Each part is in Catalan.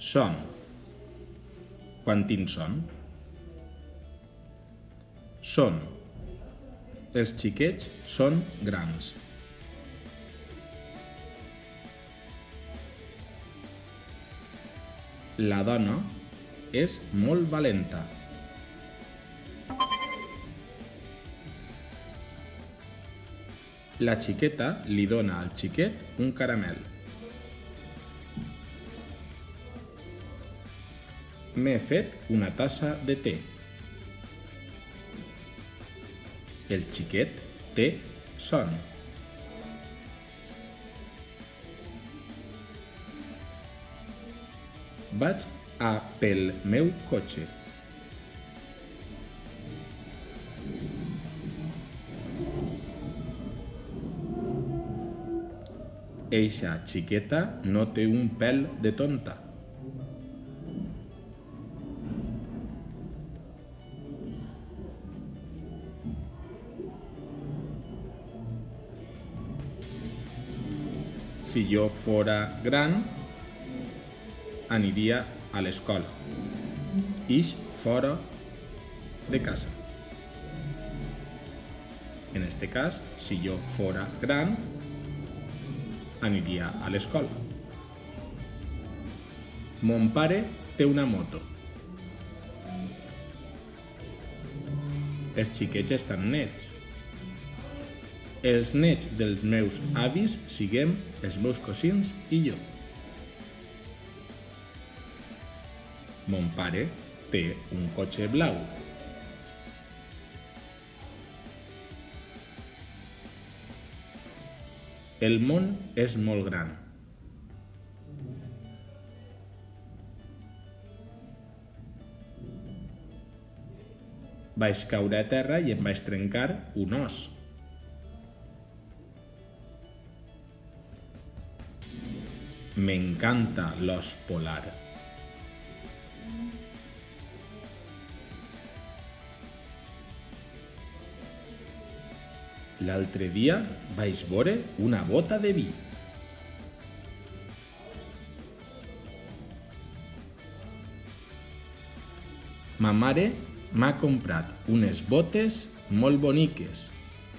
Són. Quantins són? Són. Els xiquets són grans. La dona és molt valenta. La xiqueta li dona al xiquet un caramel. M'he fet una tassa de te. El xiquet té son. Vaig pel meu cotxe. Eixa xiqueta no té un pèl de tonta. Si jo fora gran, aniria a l'escola. Ix fora de casa. En este cas, si jo fora gran, aniria a l'escola. Mon pare té una moto. Els xiquets estan nets. Els nets dels meus avis siguem els meus cosins i jo. Mon pare té un cotxe blau. El món és molt gran. Vaig caure a terra i em vaig trencar un os. M'encanta l'os polar. L'altre dia vaig veure una bota de vi. Ma mare m'ha comprat unes botes molt boniques.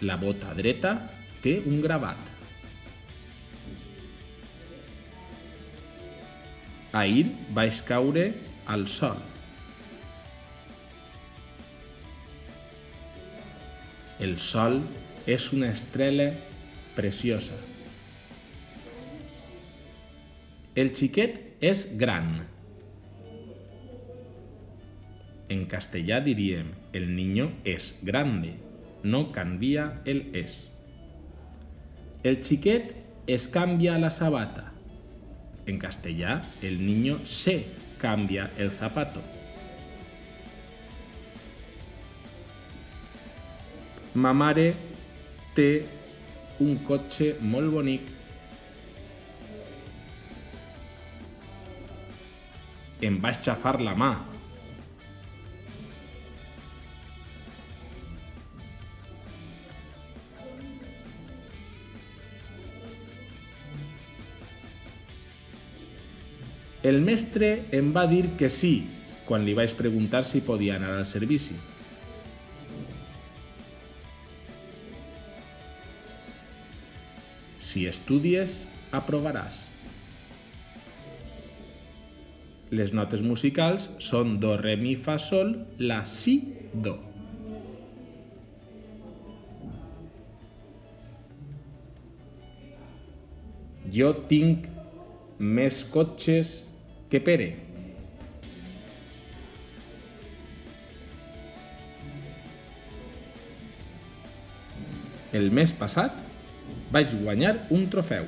La bota dreta té un gravat. Ahir vaig caure al sol. El sol és una estrella preciosa. El xiquet és gran. En castellà diríem el niño es grande, no canvia el es. El xiquet es canvia la sabata. En castellà, el niño se cambia el zapato. Ma mare té un cotxe molt bonic. Em vaig xafar la mà. El mestre em va dir que sí quan li vaig preguntar si podia anar al servici. Si estudies, aprovaràs. Les notes musicals són do, re, mi, fa, sol, la, si, do. Jo tinc més cotxes que Pere. El mes passat vaig guanyar un trofeu.